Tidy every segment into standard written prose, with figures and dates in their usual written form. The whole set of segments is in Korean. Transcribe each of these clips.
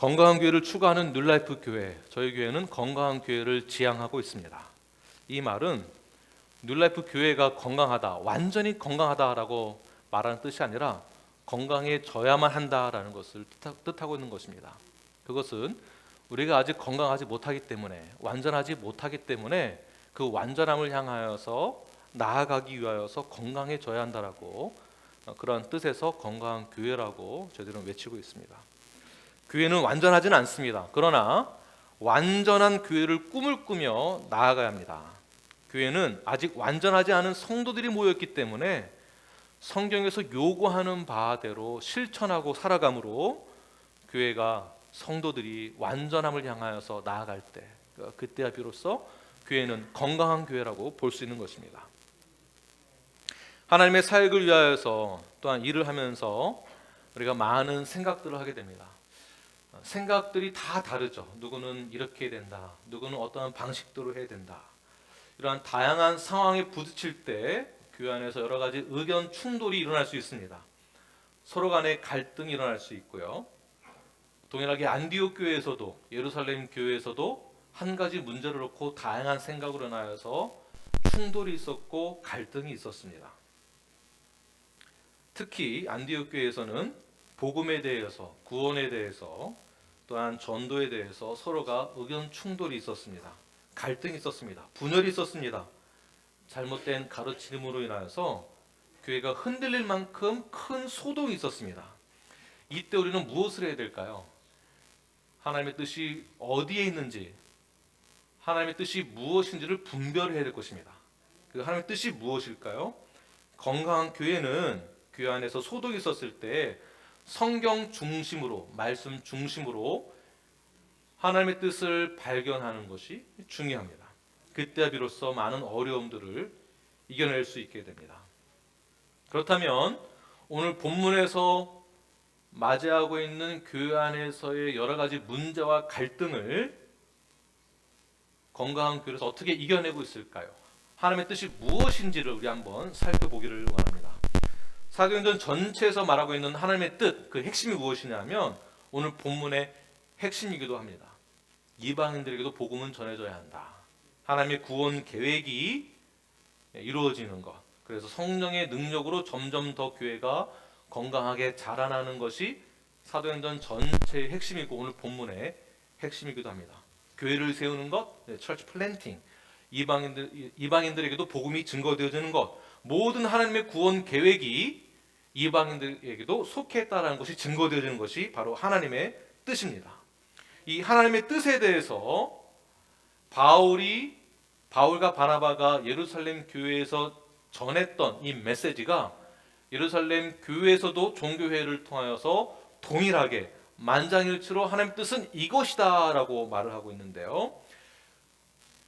건강한 교회를 추구하는 뉴라이프 교회, 저희 교회는 건강한 교회를 지향하고 있습니다. 이 말은 뉴라이프 교회가 건강하다, 완전히 건강하다라고 말하는 뜻이 아니라 건강해져야만 한다라는 것을 뜻하고 있는 것입니다. 그것은 우리가 아직 건강하지 못하기 때문에, 완전하지 못하기 때문에 그 완전함을 향하여서 나아가기 위하여서 건강해져야 한다라고, 그런 뜻에서 건강한 교회라고 저희들은 외치고 있습니다. 교회는 완전하지는 않습니다. 그러나 완전한 교회를 꿈을 꾸며 나아가야 합니다. 교회는 아직 완전하지 않은 성도들이 모였기 때문에 성경에서 요구하는 바대로 실천하고 살아감으로 교회가 성도들이 완전함을 향하여서 나아갈 때, 그때야 비로소 교회는 건강한 교회라고 볼 수 있는 것입니다. 하나님의 사역을 위하여서 또한 일을 하면서 우리가 많은 생각들을 하게 됩니다. 생각들이 다 다르죠. 누구는 이렇게 해야 된다, 누구는 어떠한 방식대로 해야 된다. 이러한 다양한 상황에 부딪힐 때 교회 안에서 여러 가지 의견 충돌이 일어날 수 있습니다. 서로 간에 갈등이 일어날 수 있고요. 동일하게 안디옥 교회에서도, 예루살렘 교회에서도 한 가지 문제를 놓고 다양한 생각으로 인하여서 충돌이 있었고 갈등이 있었습니다. 특히 안디옥 교회에서는 복음에 대해서, 구원에 대해서, 또한 전도에 대해서 서로가 의견 충돌이 있었습니다. 갈등이 있었습니다. 분열이 있었습니다. 잘못된 가르침으로 인하여서 교회가 흔들릴 만큼 큰 소동이 있었습니다. 이때 우리는 무엇을 해야 될까요? 하나님의 뜻이 어디에 있는지, 하나님의 뜻이 무엇인지를 분별해야 될 것입니다. 그 하나님의 뜻이 무엇일까요? 건강한 교회는 교회 안에서 소동이 있었을 때 성경 중심으로, 말씀 중심으로 하나님의 뜻을 발견하는 것이 중요합니다. 그때야 비로소 많은 어려움들을 이겨낼 수 있게 됩니다. 그렇다면 오늘 본문에서 맞이하고 있는 교회 안에서의 여러 가지 문제와 갈등을 건강한 교회에서 어떻게 이겨내고 있을까요? 하나님의 뜻이 무엇인지를 우리 한번 살펴보기를 원합니다. 사도행전 전체에서 말하고 있는 하나님의 뜻, 그 핵심이 무엇이냐면 오늘 본문의 핵심이기도 합니다. 이방인들에게도 복음은 전해져야 한다. 하나님의 구원 계획이 이루어지는 것, 그래서 성령의 능력으로 점점 더 교회가 건강하게 자라나는 것이 사도행전 전체의 핵심이고 오늘 본문의 핵심이기도 합니다. 교회를 세우는 것, 철치 플랜팅, 이방인들에게도 복음이 증거되어지는 것, 모든 하나님의 구원 계획이 이방인들에게도 속했다라는 것이 증거되어지는 것이 바로 하나님의 뜻입니다. 이 하나님의 뜻에 대해서 바울과 바나바가 예루살렘 교회에서 전했던 이 메시지가 예루살렘 교회에서도 종교회를 통하여서 동일하게 만장일치로 하나님의 뜻은 이것이다 라고 말을 하고 있는데요.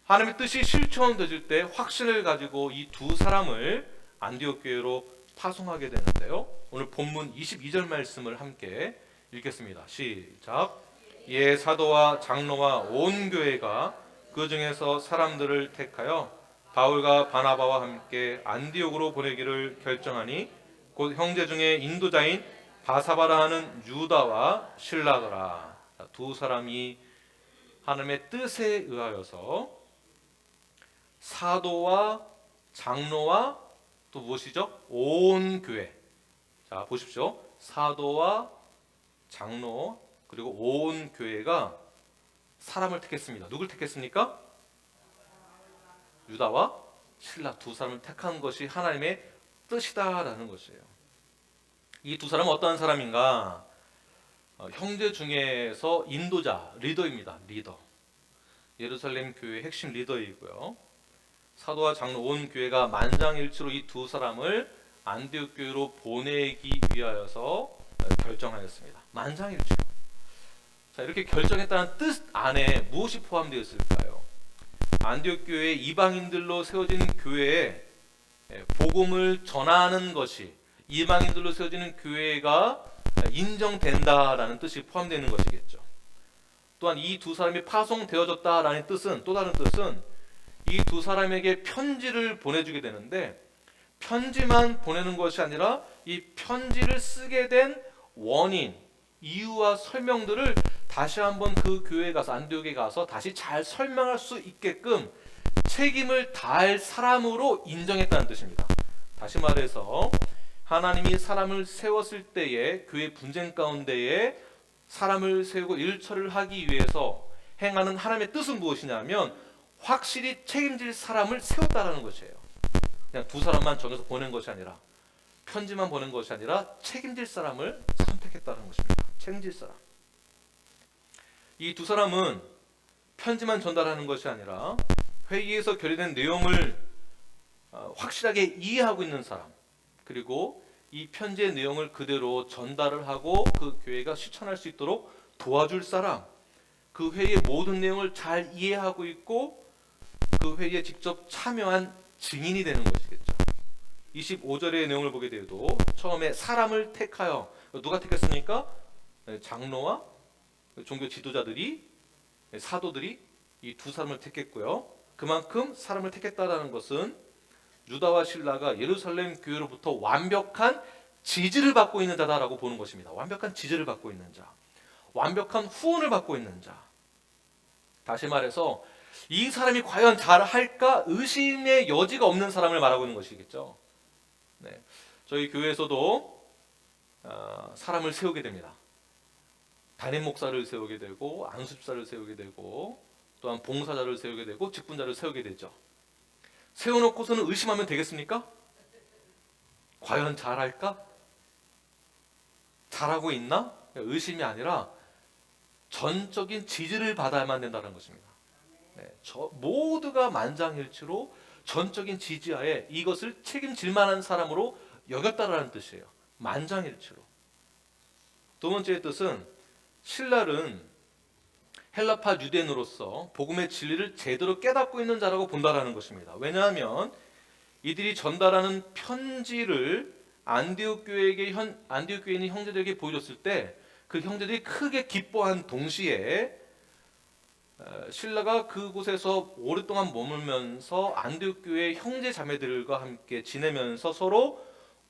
하나님의 뜻이 실천되질 때 확신을 가지고 이 두 사람을 안디옥 교회로 파송하게 되는데요. 오늘 본문 22절 말씀을 함께 읽겠습니다. 시작. 예, 사도와 장로와 온 교회가 그 중에서 사람들을 택하여 바울과 바나바와 함께 안디옥으로 보내기를 결정하니 곧 형제 중에 인도자인 바사바라 하는 유다와 실라더라. 두 사람이 하나님의 뜻에 의하여서 사도와 장로와 또 무엇이죠? 온 교회. 자, 보십시오. 사도와 장로 그리고 온 교회가 사람을 택했습니다. 누굴 택했습니까? 유다와 실라 두 사람을 택한 것이 하나님의 뜻이다라는 것이에요. 이 두 사람은 어떠한 사람인가? 형제 중에서 인도자, 리더입니다. 리더. 예루살렘 교회의 핵심 리더이고요. 사도와 장로 온 교회가 만장일치로 이 두 사람을 안디옥 교회로 보내기 위하여서 결정하였습니다. 만장일치로. 자, 이렇게 결정했다는 뜻 안에 무엇이 포함되어 있을까요? 안디옥 교회 이방인들로 세워진 교회에 복음을 전하는 것이, 이방인들로 세워지는 교회가 인정된다라는 뜻이 포함되는 것이겠죠. 또한 이 두 사람이 파송되어졌다라는 뜻은, 또 다른 뜻은 이 두 사람에게 편지를 보내주게 되는데, 편지만 보내는 것이 아니라 이 편지를 쓰게 된 원인, 이유와 설명들을 다시 한번 그 교회에 가서 안디옥에 가서 다시 잘 설명할 수 있게끔 책임을 다할 사람으로 인정했다는 뜻입니다. 다시 말해서 하나님이 사람을 세웠을 때에 교회 분쟁 가운데에 사람을 세우고 일처를 하기 위해서 행하는 하나님의 뜻은 무엇이냐면 확실히 책임질 사람을 세웠다라는 것이에요. 그냥 두 사람만 정해서 보낸 것이 아니라, 편지만 보낸 것이 아니라 책임질 사람을 선택했다는 것입니다. 책임질 사람. 이 두 사람은 편지만 전달하는 것이 아니라 회의에서 결의된 내용을 확실하게 이해하고 있는 사람, 그리고 이 편지의 내용을 그대로 전달을 하고 그 교회가 실천할 수 있도록 도와줄 사람, 그 회의의 모든 내용을 잘 이해하고 있고 그 회의에 직접 참여한 증인이 되는 것이겠죠. 25절의 내용을 보게 되어도 처음에 사람을 택하여, 누가 택했습니까? 장로와 종교 지도자들이, 사도들이 이 두 사람을 택했고요. 그만큼 사람을 택했다라는 것은 유다와 실라가 예루살렘 교회로부터 완벽한 지지를 받고 있는 자다라고 보는 것입니다. 완벽한 지지를 받고 있는 자, 완벽한 후원을 받고 있는 자. 다시 말해서 이 사람이 과연 잘할까 의심의 여지가 없는 사람을 말하고 있는 것이겠죠. 네. 저희 교회에서도 사람을 세우게 됩니다. 담임 목사를 세우게 되고 안수집사를 세우게 되고 또한 봉사자를 세우게 되고 직분자를 세우게 되죠. 세워놓고서는 의심하면 되겠습니까? 과연 잘할까? 잘하고 있나? 의심이 아니라 전적인 지지를 받아야만 된다는 것입니다. 네, 모두가 만장일치로 전적인 지지하에 이것을 책임질 만한 사람으로 여겼다라는 뜻이에요. 만장일치로. 두 번째의 뜻은 신랄은 헬라파 유대인으로서 복음의 진리를 제대로 깨닫고 있는 자라고 본다라는 것입니다. 왜냐하면 이들이 전달하는 편지를 안디옥 교회에 있는 형제들에게 보여줬을 때 그 형제들이 크게 기뻐한 동시에 신라가 그곳에서 오랫동안 머물면서 안디옥 교회 형제 자매들과 함께 지내면서 서로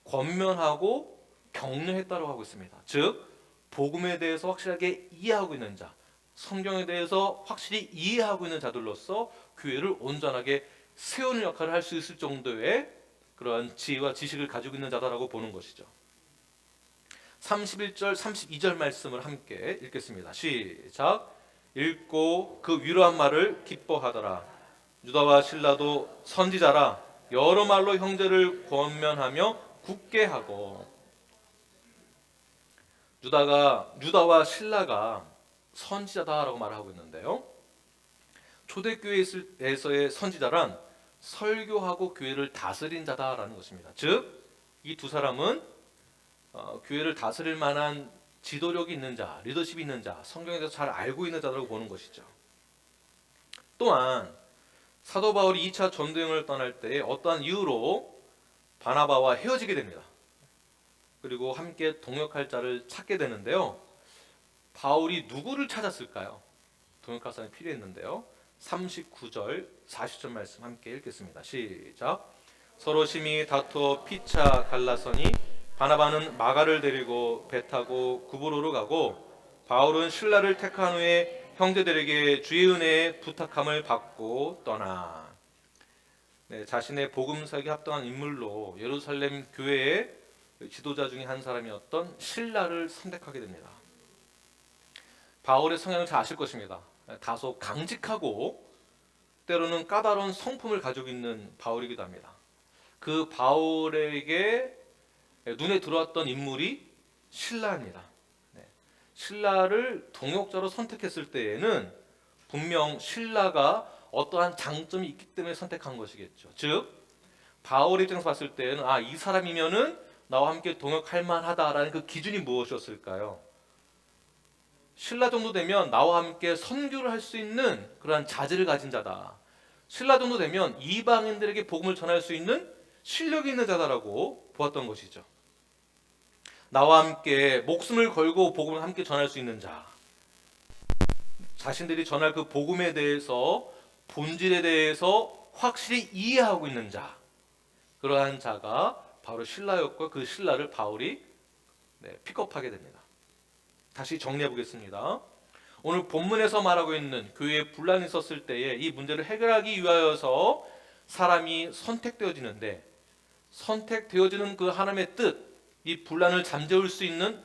권면하고 격려했다고 하고 있습니다. 즉 복음에 대해서 확실하게 이해하고 있는 자, 성경에 대해서 확실히 이해하고 있는 자들로서 교회를 온전하게 세우는 역할을 할 수 있을 정도의 그러한 지혜와 지식을 가지고 있는 자다라고 보는 것이죠. 31절, 32절 말씀을 함께 읽겠습니다. 시작. 읽고 그 위로한 말을 기뻐하더라. 유다와 실라도 선지자라. 여러 말로 형제를 권면하며 굳게 하고. 유다와 실라가 선지자다라고 말하고 있는데요. 초대교회에서의 선지자란 설교하고 교회를 다스린 자다라는 것입니다. 즉, 이 두 사람은 교회를 다스릴 만한 지도력이 있는 자, 리더십이 있는 자, 성경에 대해서 잘 알고 있는 자라고 보는 것이죠. 또한 사도 바울이 2차 전도여행을 떠날 때 어떠한 이유로 바나바와 헤어지게 됩니다. 그리고 함께 동역할 자를 찾게 되는데요. 바울이 누구를 찾았을까요? 동역할 사람이 필요했는데요. 39절, 40절 말씀 함께 읽겠습니다. 시작. 서로 심히 다투어 피차 갈라서니 바나바는 마가를 데리고 배 타고 구브로로 가고 바울은 실라를 택한 후에 형제들에게 주의 은혜에 부탁함을 받고 떠나. 네, 자신의 복음사역에 합당한 인물로 예루살렘 교회의 지도자 중에 한 사람이었던 실라를 선택하게 됩니다. 바울의 성향을 잘 아실 것입니다. 다소 강직하고 때로는 까다로운 성품을 가지고 있는 바울이기도 합니다. 그 바울에게 눈에 들어왔던 인물이 실라입니다. 신라를 동역자로 선택했을 때에는 분명 신라가 어떠한 장점이 있기 때문에 선택한 것이겠죠. 즉 바울 입장에서 봤을 때는 이 사람이면은 나와 함께 동역할 만하다라는 그 기준이 무엇이었을까요? 신라 정도 되면 나와 함께 선교를 할 수 있는 그러한 자질을 가진 자다. 신라 정도 되면 이방인들에게 복음을 전할 수 있는 실력이 있는 자다라고 보았던 것이죠. 나와 함께 목숨을 걸고 복음을 함께 전할 수 있는 자, 자신들이 전할 그 복음에 대해서 본질에 대해서 확실히 이해하고 있는 자, 그러한 자가 바로 신라였고 그 신라를 바울이 픽업하게 됩니다. 다시 정리해 보겠습니다. 오늘 본문에서 말하고 있는 교회에 분란이 있었을 때에 이 문제를 해결하기 위하여서 사람이 선택되어지는데, 선택되어지는 그 하나님의 뜻, 이 분란을 잠재울 수 있는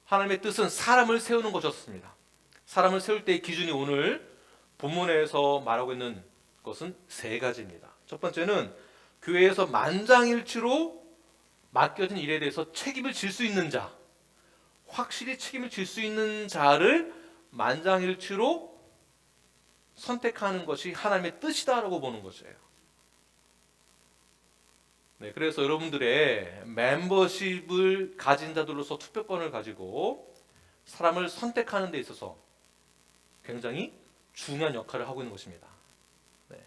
하나님의 뜻은 사람을 세우는 것이었습니다. 사람을 세울 때의 기준이 오늘 본문에서 말하고 있는 것은 세 가지입니다. 첫 번째는 교회에서 만장일치로 맡겨진 일에 대해서 책임을 질 수 있는 자, 확실히 책임을 질 수 있는 자를 만장일치로 선택하는 것이 하나님의 뜻이다라고 보는 것이에요. 네, 그래서 여러분들의 멤버십을 가진 자들로서 투표권을 가지고 사람을 선택하는 데 있어서 굉장히 중요한 역할을 하고 있는 것입니다. 네,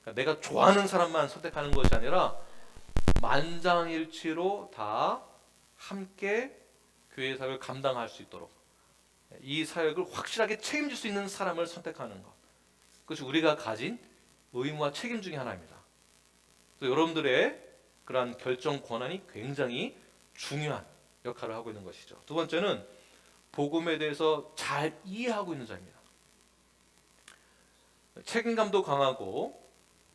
그러니까 내가 좋아하는 사람만 선택하는 것이 아니라 만장일치로 다 함께 교회 사역을 감당할 수 있도록 이 사역을 확실하게 책임질 수 있는 사람을 선택하는 것, 그것이 우리가 가진 의무와 책임 중에 하나입니다. 그래서 여러분들의 그러한 결정 권한이 굉장히 중요한 역할을 하고 있는 것이죠. 두 번째는 복음에 대해서 잘 이해하고 있는 자입니다. 책임감도 강하고,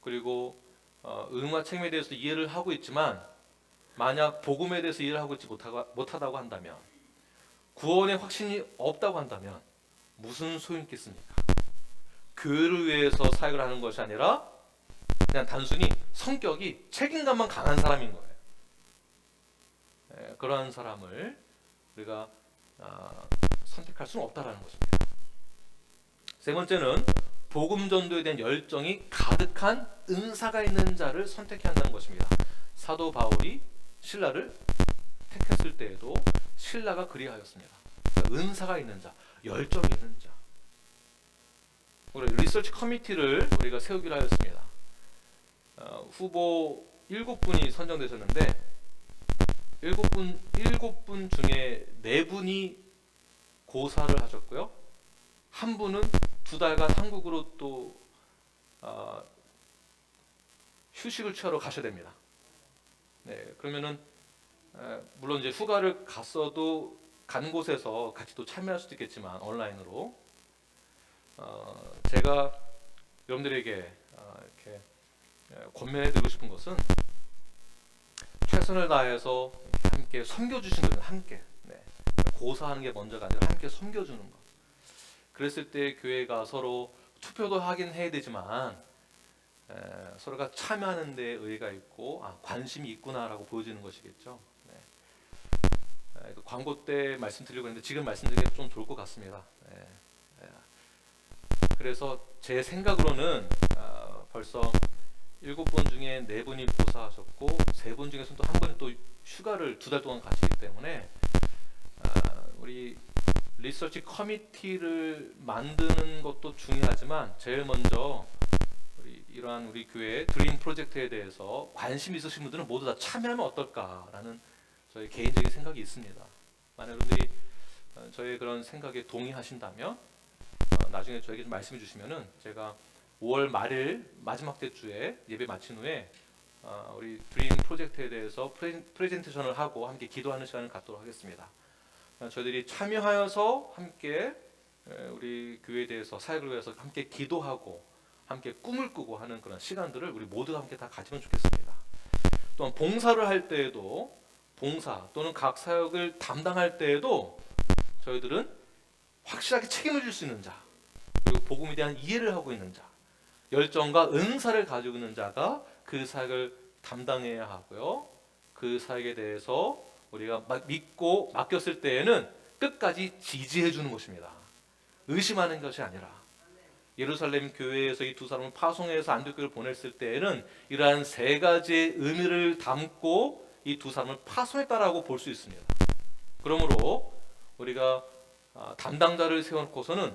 그리고 의무와 책임에 대해서 이해를 하고 있지만, 만약 복음에 대해서 이해를 하고 있지 못하다고 한다면, 구원의 확신이 없다고 한다면 무슨 소용이 있겠습니까? 교회를 위해서 사역을 하는 것이 아니라 그냥 단순히 성격이 책임감만 강한 사람인 거예요. 그러한 사람을 우리가 선택할 수는 없다라는 것입니다. 세 번째는 복음 전도에 대한 열정이 가득한 은사가 있는 자를 선택해야 한다는 것입니다. 사도 바울이 신라를 택했을 때에도 신라가 그리하였습니다. 그러니까 은사가 있는 자, 열정이 있는 자. 우리 리서치 커미티를 우리가 세우기로 하였습니다. 후보 7분이 선정되셨는데 7분 중에 4분이 고사를 하셨고요. 한 분은 2달간 한국으로 또 휴식을 취하러 가셔야 됩니다. 네, 그러면은 물론 이제 휴가를 갔어도 간 곳에서 같이 또 참여할 수도 있겠지만 온라인으로 제가 여러분들에게 이렇게 권면해드리고 싶은 것은 최선을 다해서 함께 섬겨주신 분들 함께 고사하는 게 먼저가 아니라 함께 섬겨주는 것. 그랬을 때 교회가 서로 투표도 하긴 해야 되지만 서로가 참여하는 데 의의가 있고 관심이 있구나라고 보여지는 것이겠죠. 그 광고 때 말씀드리려고 했는데 지금 말씀드리기 좀 좋을 것 같습니다. 그래서 제 생각으로는 벌써 7분 중에 4분이 고사하셨고 3분 중에서는 또 한 분이 또 휴가를 2달 동안 가시기 때문에 우리 리서치 커미티를 만드는 것도 중요하지만 제일 먼저 이러한 우리 교회의 드림 프로젝트에 대해서 관심 있으신 분들은 모두 다 참여하면 어떨까라는 저희 개인적인 생각이 있습니다. 만약 여러분들이 저의 그런 생각에 동의하신다면 나중에 저에게 좀 말씀해 주시면은 제가 5월 말일 마지막 대주에 예배 마친 후에 우리 드림 프로젝트에 대해서 프레젠테이션을 하고 함께 기도하는 시간을 갖도록 하겠습니다. 저희들이 참여하여서 함께 우리 교회에 대해서 사역을 위해서 함께 기도하고 함께 꿈을 꾸고 하는 그런 시간들을 우리 모두가 함께 다 가지면 좋겠습니다. 또한 봉사를 할 때에도 봉사 또는 각 사역을 담당할 때에도 저희들은 확실하게 책임을 질 수 있는 자, 그리고 복음에 대한 이해를 하고 있는 자, 열정과 은사를 가지고 있는 자가 그 사역을 담당해야 하고요. 그 사역에 대해서 우리가 믿고 맡겼을 때에는 끝까지 지지해 주는 것입니다. 의심하는 것이 아니라 예루살렘 교회에서 이 2사람을 파송해서 안디옥교를 보냈을 때에는 이러한 3가지의 의미를 담고 이 2사람을 파송했다라고 볼 수 있습니다. 그러므로 우리가 담당자를 세워놓고서는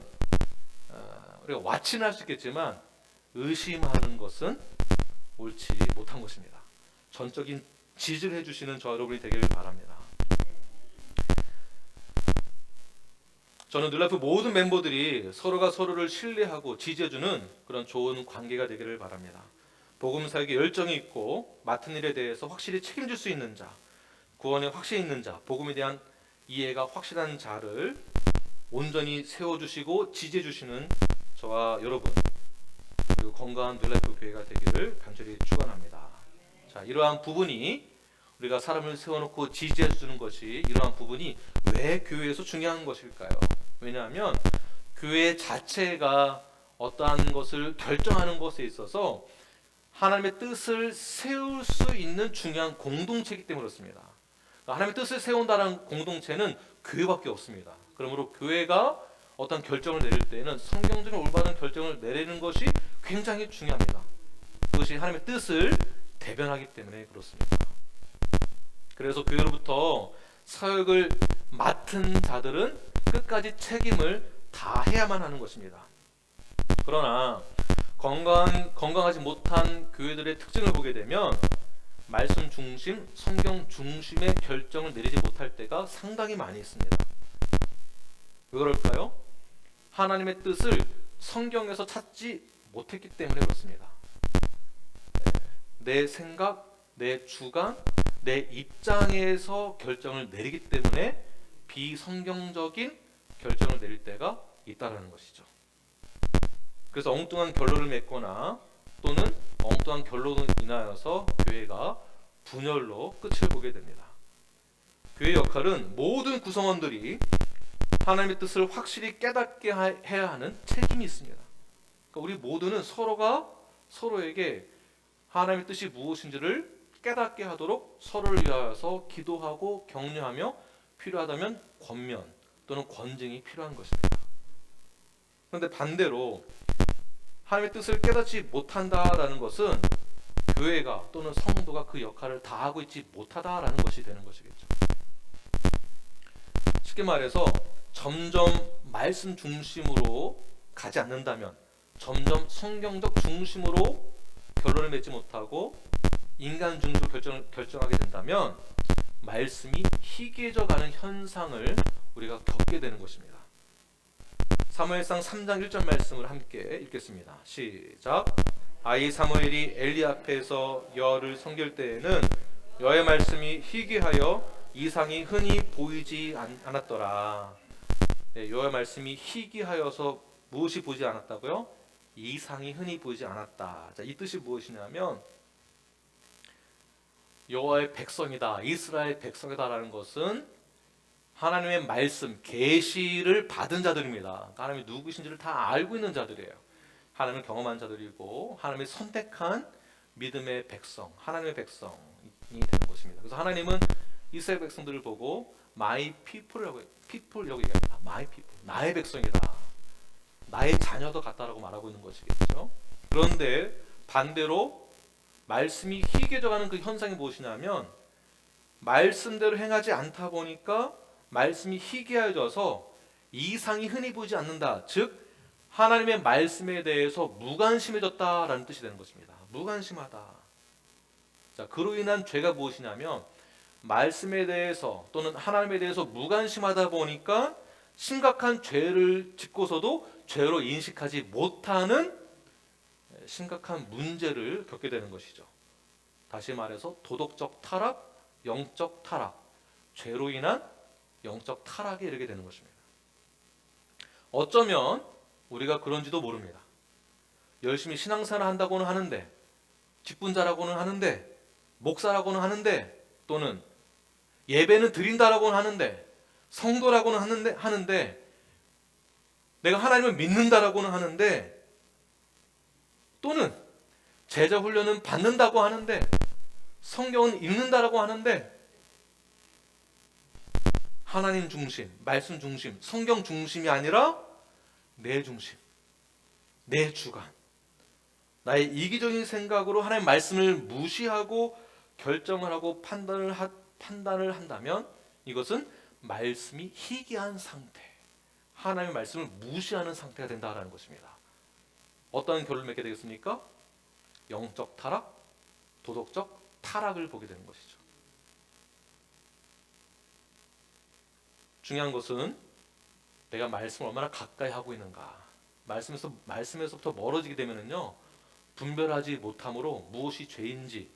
우리가 와치는 할 수 있겠지만 의심하는 것은 옳지 못한 것입니다. 전적인 지지를 해주시는 저 여러분이 되기를 바랍니다. 저는 눌라이프 모든 멤버들이 서로가 서로를 신뢰하고 지지해주는 그런 좋은 관계가 되기를 바랍니다. 복음 사역에 열정이 있고 맡은 일에 대해서 확실히 책임질 수 있는 자, 구원에 확신이 있는 자, 복음에 대한 이해가 확실한 자를 온전히 세워주시고 지지해주시는 저와 여러분, 그리고 건강한 뉴라이프 교회가 되기를 간절히 축원합니다. 자, 이러한 부분이 우리가 사람을 세워놓고 지지해주는 것이, 이러한 부분이 왜 교회에서 중요한 것일까요? 왜냐하면 교회 자체가 어떠한 것을 결정하는 것에 있어서 하나님의 뜻을 세울 수 있는 중요한 공동체이기 때문에 그렇습니다. 하나님의 뜻을 세운다는 공동체는 교회밖에 없습니다. 그러므로 교회가 어떤 결정을 내릴 때에는 성경적인 올바른 결정을 내리는 것이 굉장히 중요합니다. 그것이 하나님의 뜻을 대변하기 때문에 그렇습니다. 그래서 교회로부터 사역을 맡은 자들은 끝까지 책임을 다해야만 하는 것입니다. 그러나 건강하지 못한 교회들의 특징을 보게 되면 말씀 중심, 성경 중심의 결정을 내리지 못할 때가 상당히 많이 있습니다. 왜 그럴까요? 하나님의 뜻을 성경에서 찾지 못했기 때문에 그렇습니다. 내 생각, 내 주관, 내 입장에서 결정을 내리기 때문에 비성경적인 결정을 내릴 때가 있다는 것이죠. 그래서 엉뚱한 결론을 맺거나 또는 엉뚱한 결론으로 인하여서 교회가 분열로 끝을 보게 됩니다. 교회의 역할은 모든 구성원들이 하나님의 뜻을 확실히 깨닫게 해야 하는 책임이 있습니다. 그러니까 우리 모두는 서로가 서로에게 하나님의 뜻이 무엇인지를 깨닫게 하도록 서로를 위하여서 기도하고 격려하며 필요하다면 권면 또는 권징이 필요한 것입니다. 그런데 반대로 하나님의 뜻을 깨닫지 못한다라는 것은 교회가 또는 성도가 그 역할을 다하고 있지 못하다라는 것이 되는 것이겠죠. 쉽게 말해서 점점 말씀 중심으로 가지 않는다면, 점점 성경적 중심으로 결론을 맺지 못하고 인간 중심으로 결정하게 된다면 말씀이 희귀해져가는 현상을 우리가 겪게 되는 것입니다. 사무엘상 3장 1절 말씀을 함께 읽겠습니다. 시작. 아이 사무엘이 엘리 앞에서 여호와를 섬길 때에는 여호와의 말씀이 희귀하여 이상이 흔히 보이지 않았더라. 네, 여호와의 말씀이 희귀하여서 무엇이 보이지 않았다고요? 이상이 흔히 보이지 않았다. 자, 이 뜻이 무엇이냐면 여호와의 백성이다, 이스라엘 백성이다라는 것은 하나님의 말씀, 계시를 받은 자들입니다. 하나님이 누구신지를 다 알고 있는 자들이에요. 하나님을 경험한 자들이고 하나님이 선택한 믿음의 백성, 하나님의 백성이 되는 것입니다. 그래서 하나님은 이스라엘 백성들을 보고 My people이라고 얘기합니다. My people, 나의 백성이다, 나의 자녀도 같다라고 말하고 있는 것이겠죠. 그런데 반대로 말씀이 희귀해져가는 그 현상이 무엇이냐면 말씀대로 행하지 않다 보니까 말씀이 희귀해져서 이상이 흔히 보이지 않는다. 즉 하나님의 말씀에 대해서 무관심해졌다라는 뜻이 되는 것입니다. 무관심하다. 자, 그로 인한 죄가 무엇이냐면 말씀에 대해서 또는 하나님에 대해서 무관심하다 보니까 심각한 죄를 짓고서도 죄로 인식하지 못하는 심각한 문제를 겪게 되는 것이죠. 다시 말해서 도덕적 타락, 영적 타락, 죄로 인한 영적 타락에 이르게 되는 것입니다. 어쩌면 우리가 그런지도 모릅니다. 열심히 신앙생활을 한다고는 하는데, 직분자라고는 하는데, 목사라고는 하는데, 또는 예배는 드린다라고는 하는데, 성도라고는 하는데, 내가 하나님을 믿는다라고는 하는데, 또는 제자 훈련은 받는다고 하는데, 성경은 읽는다라고 하는데, 하나님 중심, 말씀 중심, 성경 중심이 아니라 내 중심, 내 주관, 나의 이기적인 생각으로 하나님의 말씀을 무시하고 결정을 하고 판단을 한다면 이것은 말씀이 희귀한 상태, 하나님의 말씀을 무시하는 상태가 된다는 것입니다. 어떤 결론을 맺게 되겠습니까? 영적 타락, 도덕적 타락을 보게 되는 것이죠. 중요한 것은 내가 말씀을 얼마나 가까이 하고 있는가. 말씀에서부터 멀어지게 되면은요, 분별하지 못함으로 무엇이 죄인지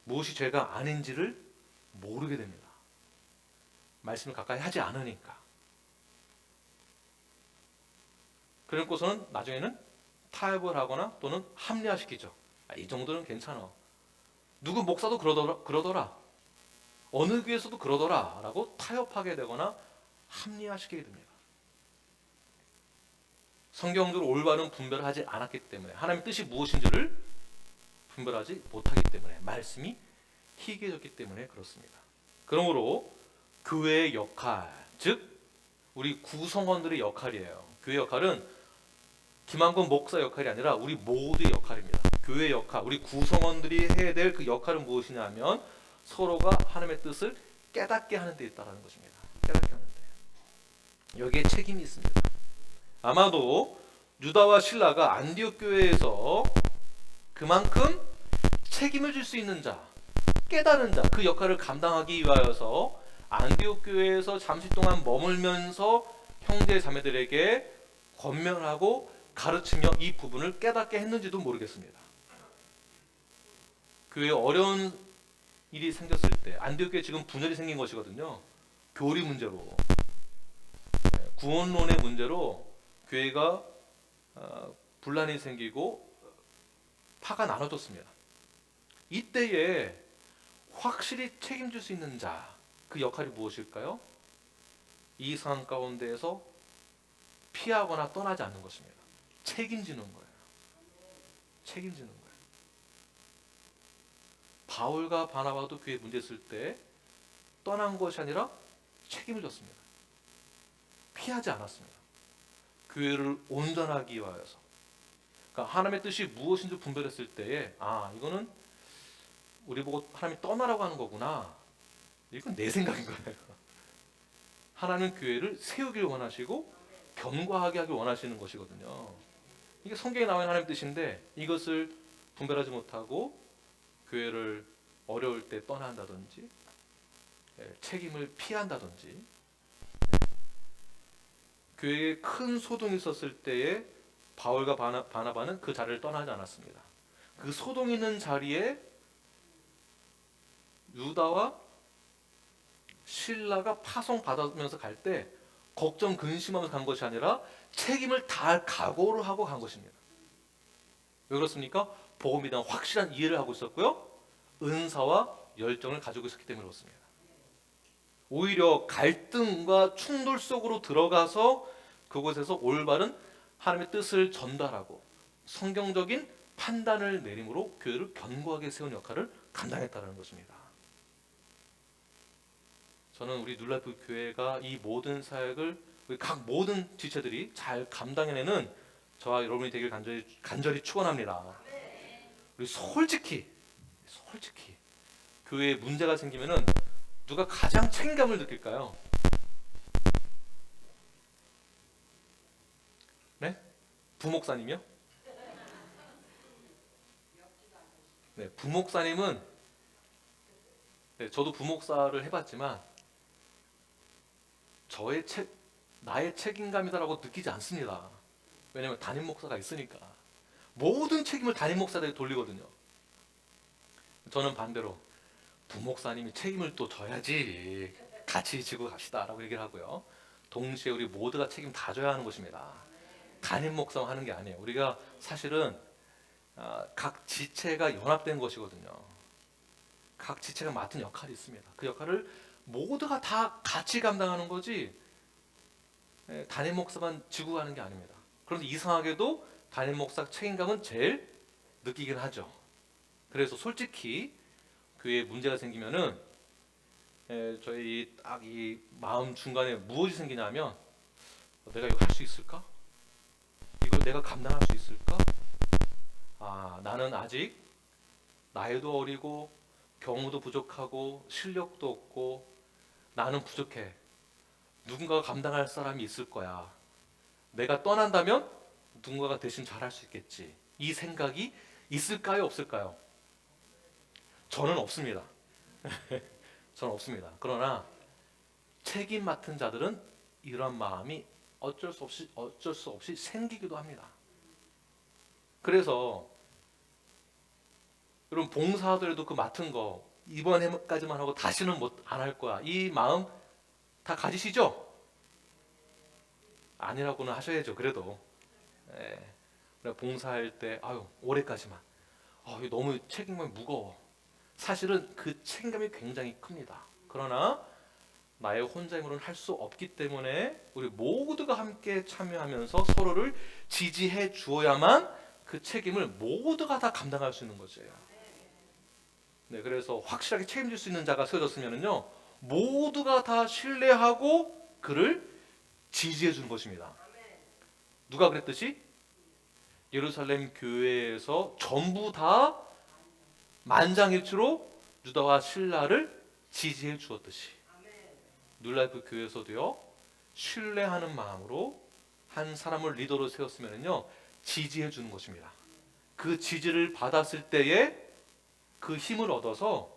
무엇이 죄가 아닌지를 모르게 됩니다. 말씀을 가까이 하지 않으니까. 그래놓고서는 나중에는 타협을 하거나 또는 합리화시키죠. 이 정도는 괜찮아. 누구 목사도 그러더라. 어느 교회에서도 그러더라. 라고 타협하게 되거나 합리화시키게 됩니다. 성경적으로 올바른 분별을 하지 않았기 때문에, 하나님의 뜻이 무엇인지를 분별하지 못하기 때문에, 말씀이 희귀해졌기 때문에 그렇습니다. 그러므로 교회의 역할, 즉 우리 구성원들의 역할이에요. 교회 역할은 김한권 목사 역할이 아니라 우리 모두의 역할입니다. 교회 역할, 우리 구성원들이 해야 될 그 역할은 무엇이냐면 서로가 하나님의 뜻을 깨닫게 하는 데 있다는 것입니다. 깨닫게 하는 데. 여기에 책임이 있습니다. 아마도 유다와 실라가 안디옥 교회에서 그만큼 책임을 질 수 있는 자, 깨닫는 자, 그 역할을 감당하기 위하여서 안디옥 교회에서 잠시 동안 머물면서 형제 자매들에게 권면하고 가르치며 이 부분을 깨닫게 했는지도 모르겠습니다. 교회에 어려운 일이 생겼을 때, 안디옥 교회에 지금 분열이 생긴 것이거든요. 교리 문제로, 구원론의 문제로 교회가 분란이 생기고 파가 나눠졌습니다. 이때에 확실히 책임질 수 있는 자, 그 역할이 무엇일까요? 이 상황 가운데에서 피하거나 떠나지 않는 것입니다. 책임지는 거예요. 책임지는 거예요. 바울과 바나바도 교회에 문제 있을 때 떠난 것이 아니라 책임을 졌습니다. 피하지 않았습니다. 교회를 온전하기 위하여서. 그러니까 하나님의 뜻이 무엇인지 분별했을 때에 이거는 우리 보고 하나님이 떠나라고 하는 거구나. 이건 내 생각인 거예요. 하나님은 교회를 세우길 원하시고 견고하게 하길 원하시는 것이거든요. 이게 성경에 나와 있는 하나님의 뜻인데 이것을 분별하지 못하고 교회를 어려울 때 떠난다든지 책임을 피한다든지, 교회에 큰 소동이 있었을 때에 바울과 바나바는 그 자리를 떠나지 않았습니다. 그 소동 있는 자리에 유다와 실라가 파송받으면서 갈 때 걱정 근심하면서 간 것이 아니라 책임을 다할 각오를 하고 간 것입니다. 왜 그렇습니까? 복음에 대한 확실한 이해를 하고 있었고요, 은사와 열정을 가지고 있었기 때문에 그렇습니다. 오히려 갈등과 충돌 속으로 들어가서 그곳에서 올바른 하나님의 뜻을 전달하고 성경적인 판단을 내림으로 교회를 견고하게 세운 역할을 감당했다는 것입니다. 저는 우리 뉴라이프 교회가 이 모든 사역을 우리 각 모든 지체들이 잘 감당해내는 저와 여러분이 되길 간절히 축원합니다. 우리 솔직히 교회에 문제가 생기면은 누가 가장 책임감을 느낄까요? 네? 부목사님이요? 네, 부목사님은 저도 부목사를 해봤지만 나의 책임감이다라고 느끼지 않습니다. 왜냐하면 담임 목사가 있으니까 모든 책임을 담임 목사들에게 돌리거든요. 저는 반대로 부목사님이 책임을 또 져야지 같이 지고 갑시다라고 얘기를 하고요. 동시에 우리 모두가 책임 다 져야 하는 것입니다. 담임 목사만 하는 게 아니에요. 우리가 사실은 각 지체가 연합된 것이거든요. 각 지체가 맡은 역할이 있습니다. 그 역할을 모두가 다 같이 감당하는 거지 담임 목사만 지고 가는 게 아닙니다. 그런데 이상하게도 담임 목사 책임감은 제일 느끼긴 하죠. 그래서 솔직히 교회에 문제가 생기면은 저희 딱 이 마음 중간에 무엇이 생기냐면 내가 이거 할 수 있을까? 이걸 내가 감당할 수 있을까? 나는 아직 나이도 어리고 경우도 부족하고 실력도 없고 나는 부족해. 누군가가 감당할 사람이 있을 거야. 내가 떠난다면 누군가가 대신 잘할 수 있겠지. 이 생각이 있을까요, 없을까요? 저는 없습니다. 저는 없습니다. 그러나 책임 맡은 자들은 이런 마음이 어쩔 수 없이 생기기도 합니다. 그래서 여러분 봉사하더라도 그 맡은 거 이번 해까지만 하고 다시는 안 할 거야. 이 마음 다 가지시죠? 아니라고는 하셔야죠. 그래도 예. 우리가 봉사할 때 아유 올해까지만 이거 너무 책임감이 무거워. 사실은 그 책임감이 굉장히 큽니다. 그러나 나의 혼자 힘으로는 할 수 없기 때문에 우리 모두가 함께 참여하면서 서로를 지지해 주어야만 그 책임을 모두가 다 감당할 수 있는 거죠. 네, 그래서 확실하게 책임질 수 있는 자가 세워졌으면요, 모두가 다 신뢰하고 그를 지지해 주는 것입니다. 누가 그랬듯이 예루살렘 교회에서 전부 다 만장일치로 유다와 실라를 지지해 주었듯이 뉴라이프 교회에서도요, 신뢰하는 마음으로 한 사람을 리더로 세웠으면요, 지지해 주는 것입니다. 그 지지를 받았을 때에 그 힘을 얻어서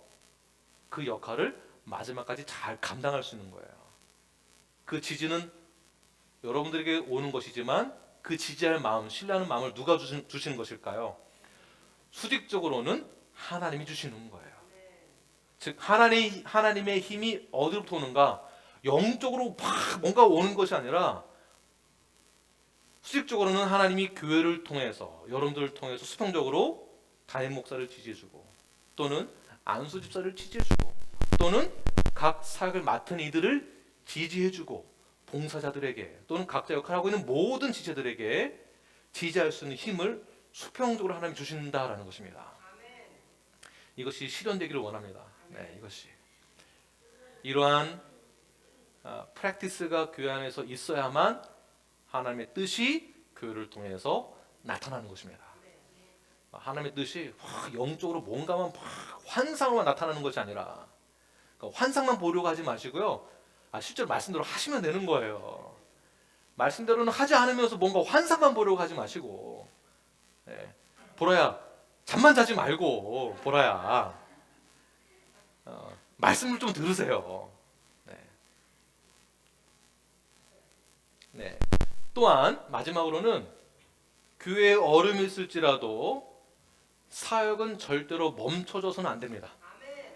그 역할을 마지막까지 잘 감당할 수 있는 거예요. 그 지지는 여러분들에게 오는 것이지만 그 지지할 마음, 신뢰하는 마음을 누가 주시는 것일까요? 수직적으로는 하나님이 주시는 거예요. 즉 하나님의 힘이 어디로부터 오는가? 영적으로 막 뭔가 오는 것이 아니라 수직적으로는 하나님이 교회를 통해서, 여러분들을 통해서 수평적으로 담임 목사를 지지해주고, 또는 안수 집사를 지지해주고, 또는 각 사역을 맡은 이들을 지지해주고, 봉사자들에게 또는 각자 역할을 하고 있는 모든 지체들에게 지지할 수 있는 힘을 수평적으로 하나님이 주신다라는 것입니다. 이것이 실현되기를 원합니다. 네, 이것이 이러한 프랙티스가 교회 안에서 있어야만 하나님의 뜻이 교회를 통해서 나타나는 것입니다. 하나님의 뜻이 영적으로 뭔가만 환상으로만 나타나는 것이 아니라, 그러니까 환상만 보려고 하지 마시고요, 실제로 말씀대로 하시면 되는 거예요. 말씀대로는 하지 않으면서 뭔가 환상만 보려고 하지 마시고, 보라야 잠만 자지 말고, 보라야 말씀을 좀 들으세요. 네. 또한 마지막으로는 교회에 얼음이 있을지라도 사역은 절대로 멈춰져서는 안 됩니다.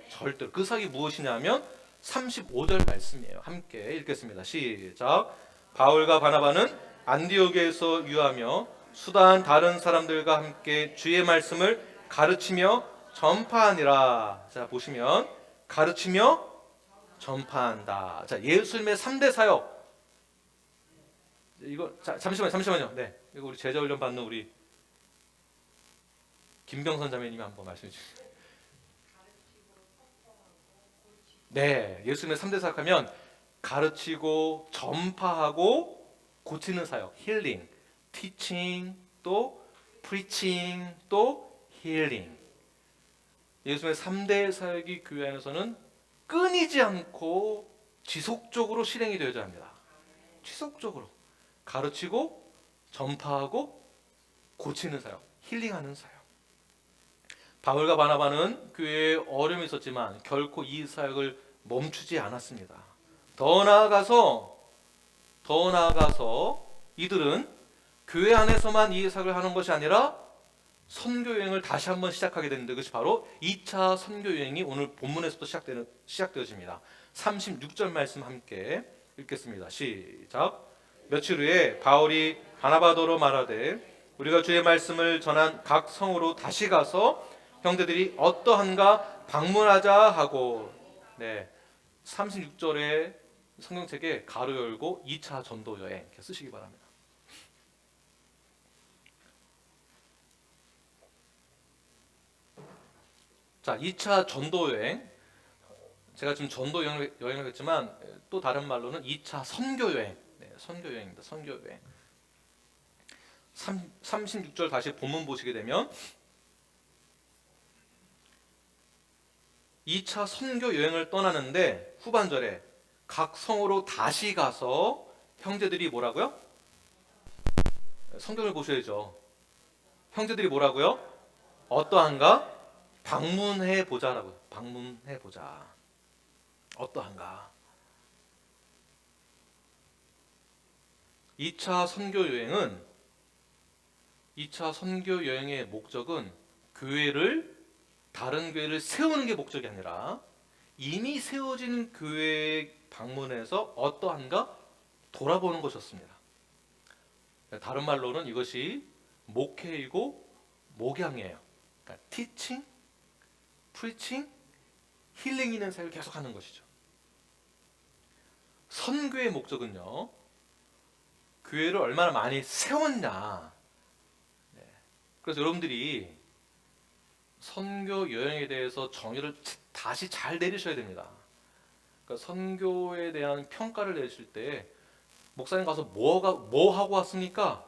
절대로. 그 사역이 무엇이냐면 35절 말씀이에요. 함께 읽겠습니다. 시작. 바울과 바나바는 안디옥에서 유하며 수다한 다른 사람들과 함께 주의 말씀을 가르치며 전파하니라. 자, 보시면 가르치며 전파한다. 자, 예수님의 3대 사역. 이거 잠시만요. 네, 이거 우리 제자 훈련 받는 우리 김병선 자매님이 한번 말씀해 주세요. 네, 예수님의 3대 사역하면 가르치고 전파하고 고치는 사역, 힐링, 티칭, 또 프리칭, 또 힐링. 예수님의 3대 사역이 교회 안에서는 끊이지 않고 지속적으로 실행이 되어야 합니다. 지속적으로 가르치고 전파하고 고치는 사역, 힐링하는 사역. 바울과 바나바는 교회에 어려움이 있었지만 결코 이 사역을 멈추지 않았습니다. 더 나아가서 이들은 교회 안에서만 이 사역을 하는 것이 아니라 선교 여행을 다시 한번 시작하게 되는데, 그것이 바로 2차 선교 여행이 오늘 본문에서도 시작되어집니다. 36절 말씀 함께 읽겠습니다. 시작. 며칠 후에 바울이 바나바더로 말하되 우리가 주의 말씀을 전한 각 성으로 다시 가서 형제들이 어떠한가 방문하자 하고, 네, 36절에 성경책에 가로 열고 2차 전도 여행 이렇게 쓰시기 바랍니다. 자, 2차 전도 여행. 제가 지금 전도 여행을 했지만 또 다른 말로는 2차 선교 여행. 네, 선교 여행입니다. 선교 여행. 36절 다시 본문 보시게 되면 2차 선교 여행을 떠나는데 후반절에 각 성으로 다시 가서 형제들이 뭐라고요? 성경을 보셔야죠. 형제들이 뭐라고요? 어떠한가? 방문해 보자라고요. 방문해 보자. 어떠한가? 2차 선교 여행의 목적은 다른 교회를 세우는 게 목적이 아니라 이미 세워진 교회에 방문해서 어떠한가 돌아보는 것이었습니다. 다른 말로는 이것이 목회이고 목양이에요. 그러니까 티칭, 프리칭, 힐링 있는 사역을 계속하는 것이죠. 선교의 목적은요, 교회를 얼마나 많이 세웠냐. 그래서 여러분들이 선교 여행에 대해서 정의를 다시 잘 내리셔야 됩니다. 그러니까 선교에 대한 평가를 내실 때 목사님 가서 뭐 하고 왔습니까?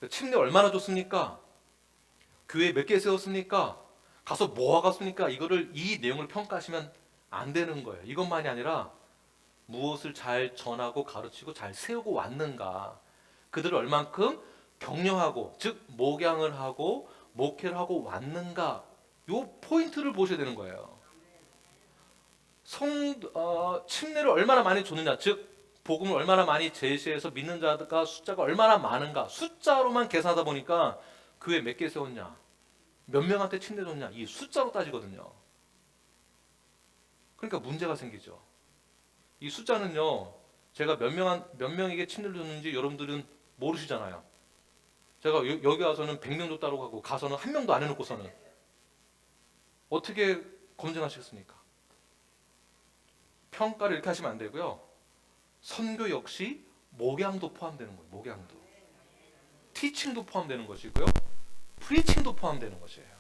침례 얼마나 줬습니까? 교회 몇 개 세웠습니까? 가서 뭐 하고 왔습니까? 이 내용을 평가하시면 안 되는 거예요. 이것만이 아니라 무엇을 잘 전하고 가르치고 잘 세우고 왔는가, 그들을 얼만큼 격려하고, 즉 목양을 하고 목회를 하고 왔는가, 요 포인트를 보셔야 되는 거예요. 침례를 얼마나 많이 줬느냐, 즉 복음을 얼마나 많이 제시해서 믿는 자가 숫자가 얼마나 많은가, 숫자로만 계산하다 보니까 교회 몇 개 세웠냐, 몇 명한테 침례 줬냐, 이 숫자로 따지거든요. 그러니까 문제가 생기죠. 이 숫자는요, 제가 몇 명에게 침례를 줬는지 여러분들은 모르시잖아요. 제가 여기 와서는 100명 줬다고 하고 가서는 한 명도 안 해놓고서는 어떻게 검증하시겠습니까? 평가를 이렇게 하시면 안 되고요. 선교 역시 목양도 포함되는 거예요. 목양도. 티칭도 포함되는 것이고요. 프리칭도 포함되는 것이에요.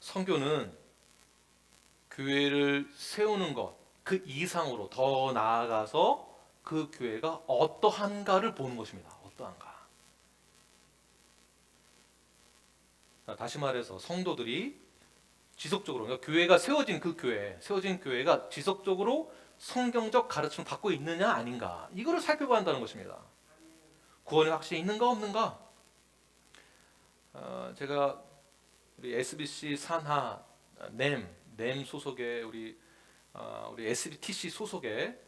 선교는 교회를 세우는 것, 그 이상으로 더 나아가서 그 교회가 어떠한가를 보는 것입니다. 어떠한가. 다시 말해서 성도들이 지속적으로, 그러니까 교회가 세워진 교회가 지속적으로 성경적 가르침을 받고 있느냐 아닌가, 이거를 살펴봐야 한다는 것입니다. 구원의 확신이 있는가 없는가. 제가 우리 SBC 산하 Nem 소속의 우리 SBTC 소속의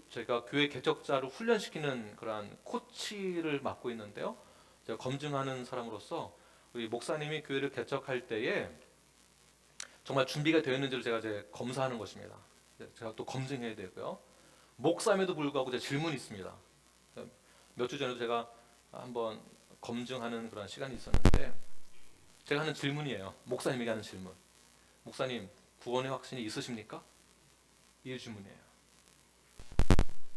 제가 교회 개척자를 훈련시키는 그러한 코치를 맡고 있는데요. 제가 검증하는 사람으로서 우리 목사님이 교회를 개척할 때에 정말 준비가 되어 있는지를 제가 이제 검사하는 것입니다. 제가 또 검증해야 되고요. 목사임에도 불구하고 제 질문이 있습니다. 몇 주 전에도 제가 한번 검증하는 그런 시간이 있었는데, 제가 하는 질문이에요. 목사님에게 하는 질문. 목사님, 구원의 확신이 있으십니까? 이 질문이에요.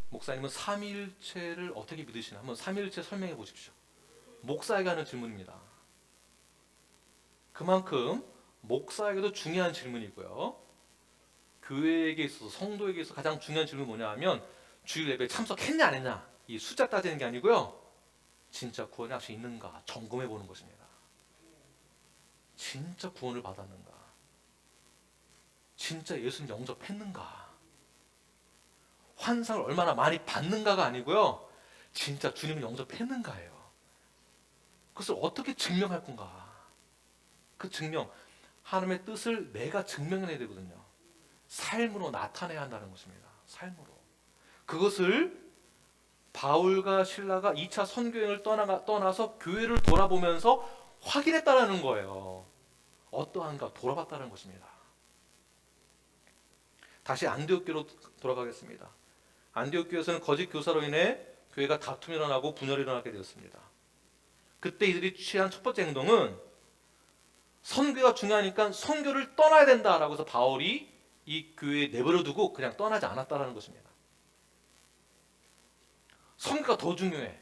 목사님은 삼위일체를 어떻게 믿으시나? 한번 삼위일체 설명해 보십시오. 목사에게 하는 질문입니다. 그만큼 목사에게도 중요한 질문이고요. 교회에게 있어서, 성도에게 있어서 가장 중요한 질문이 뭐냐 하면, 주일 예배에 참석했냐 안 했냐, 이 숫자 따지는 게 아니고요, 진짜 구원의 확신이 있는가 점검해 보는 것입니다. 진짜 구원을 받았는가, 진짜 예수님 영접했는가, 환상을 얼마나 많이 받는가가 아니고요, 진짜 주님을 영접했는가예요. 그것을 어떻게 증명할 건가. 그 증명, 하나님의 뜻을 내가 증명해내야 되거든요. 삶으로 나타내야 한다는 것입니다. 삶으로. 그것을 바울과 실라가 2차 선교여행을 떠나서 교회를 돌아보면서 확인했다라는 거예요. 어떠한가 돌아봤다는 것입니다. 다시 안디옥 교로 돌아가겠습니다. 안디옥 교에서는 거짓 교사로 인해 교회가 다툼이 일어나고 분열이 일어나게 되었습니다. 그때 이들이 취한 첫 번째 행동은, 선교가 중요하니까 선교를 떠나야 된다라고 해서 바울이 이 교회에 내버려두고 그냥 떠나지 않았다라는 것입니다. 선교가 더 중요해.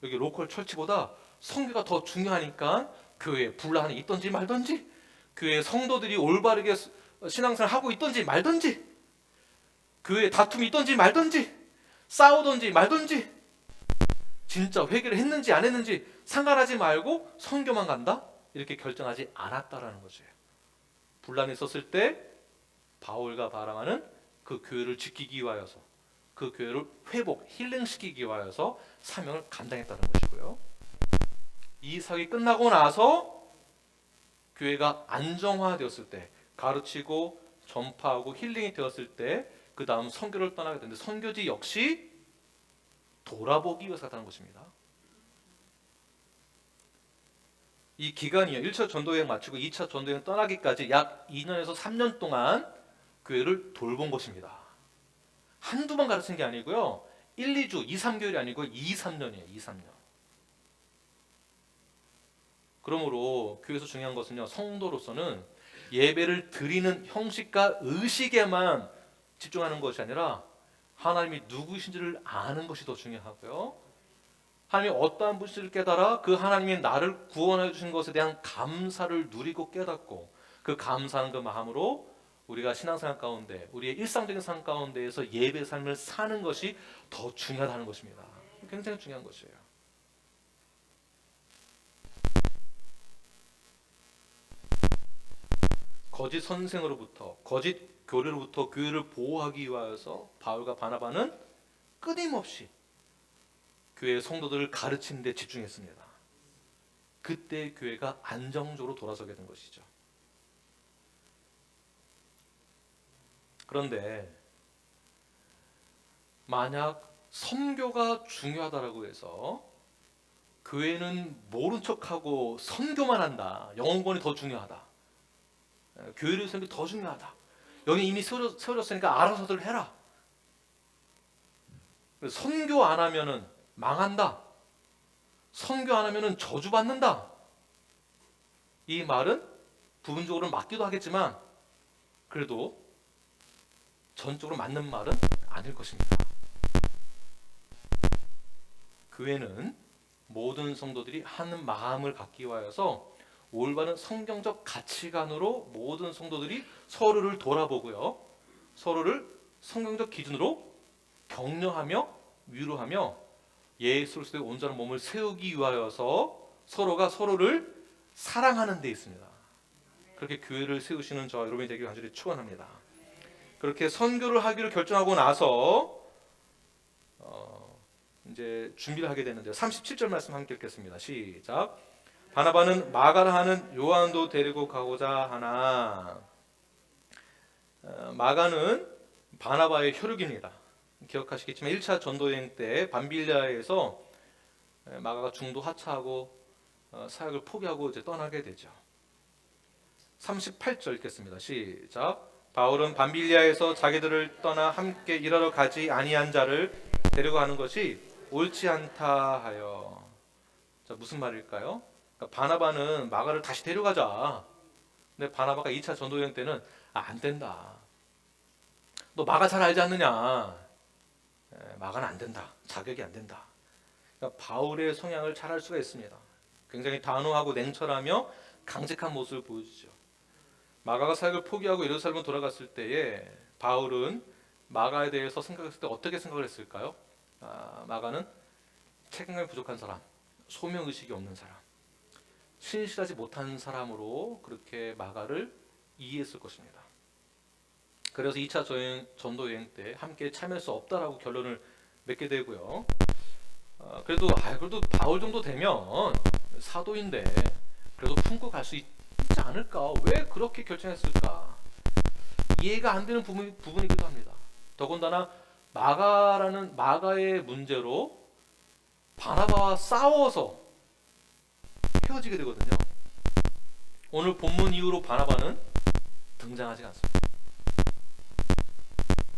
여기 로컬 철치보다 선교가 더 중요하니까 교회에 분란이 있던지 말던지, 교회 성도들이 올바르게 신앙생활을 하고 있던지 말던지, 교회에 다툼이 있던지 말던지, 싸우던지 말던지, 진짜 회개를 했는지 안 했는지 상관하지 말고 선교만 간다, 이렇게 결정하지 않았다라는 거죠. 분란이 있었을 때 바울과 바나바는 그 교회를 지키기 위하여서, 그 교회를 회복, 힐링시키기 위하여서 사명을 감당했다는 것이고요. 이 사역이 끝나고 나서 교회가 안정화되었을 때, 가르치고 전파하고 힐링이 되었을 때, 그 다음 선교를 떠나게 되는데, 선교지 역시 돌아보기 위해서 갔다는 것입니다. 이 기간이요, 1차 전도여행 마치고 2차 전도여행 떠나기까지 약 2년에서 3년 동안 교회를 돌본 것입니다. 한두 번 가르친 게 아니고요. 1, 2주, 2, 3개월이 아니고 2, 3년이에요. 2, 3년. 그러므로 교회에서 중요한 것은요. 성도로서는 예배를 드리는 형식과 의식에만 집중하는 것이 아니라 하나님이 누구이신지를 아는 것이 더 중요하고요. 하나님이 어떠한 분이신지를 깨달아 그 하나님이 나를 구원해 주신 것에 대한 감사를 누리고 깨닫고 그 감사하는 그 마음으로 우리가 신앙생활 가운데 우리의 일상적인 삶 가운데에서 예배 삶을 사는 것이 더 중요하다는 것입니다. 굉장히 중요한 것이에요. 거짓 선생으로부터 거짓 교리로부터 교회를 보호하기 위하여서 바울과 바나바는 끊임없이 교회의 성도들을 가르치는 데 집중했습니다. 그때 교회가 안정적으로 돌아서게 된 것이죠. 그런데 만약 선교가 중요하다라고 해서 교회는 모른 척하고 선교만 한다. 영혼권이 더 중요하다. 교회를 세우는 게 더 중요하다. 여기 이미 세워졌으니까 알아서들 해라. 선교 안 하면은 망한다. 선교 안 하면은 저주받는다. 이 말은 부분적으로 맞기도 하겠지만 그래도 전적으로 맞는 말은 아닐 것입니다. 교회는 모든 성도들이 한 마음을 갖기 위하여서 올바른 성경적 가치관으로 모든 성도들이 서로를 돌아보고요. 서로를 성경적 기준으로 격려하며 위로하며 예수 그리스도의 온전한 몸을 세우기 위하여서 서로가 서로를 사랑하는 데 있습니다. 그렇게 교회를 세우시는 저 여러분이 되길 간절히 축원합니다. 그렇게 선교를 하기로 결정하고 나서 이제 준비를 하게 되는데요. 37절 말씀 함께 읽겠습니다. 시작. 바나바는 마가라 하는 요한도 데리고 가고자 하나. 마가는 바나바의 혈육입니다. 기억하시겠지만 1차 전도여행 때 밤빌리아에서 마가가 중도 하차하고 사역을 포기하고 이제 떠나게 되죠. 38절 읽겠습니다. 시작. 바울은 밤빌리아에서 자기들을 떠나 함께 일하러 가지 아니한 자를 데리고 가는 것이 옳지 않다 하여. 자, 무슨 말일까요? 그러니까 바나바는 마가를 다시 데려가자. 근데 바나바가 2차 전도여행 때는 안 된다. 너 마가 잘 알지 않느냐? 마가는 안 된다. 자격이 안 된다. 그러니까 바울의 성향을 잘 알 수가 있습니다. 굉장히 단호하고 냉철하며 강직한 모습을 보여주죠. 마가가 사역을 포기하고 예루살렘으로 돌아갔을 때에 바울은 마가에 대해서 생각했을 때 어떻게 생각을 했을까요? 마가는 책임감이 부족한 사람, 소명의식이 없는 사람, 신실하지 못한 사람으로 그렇게 마가를 이해했을 것입니다. 그래서 2차 전도여행 때 함께 참여할 수 없다라고 결론을 맺게 되고요. 그래도 바울 정도 되면 사도인데 그래도 품고 갈 수 있지 않을까? 왜 그렇게 결정했을까? 이해가 안 되는 부분이기도 합니다. 더군다나 마가의 문제로 바나바와 싸워서 헤어지게 되거든요. 오늘 본문 이후로 바나바는 등장하지 않습니다.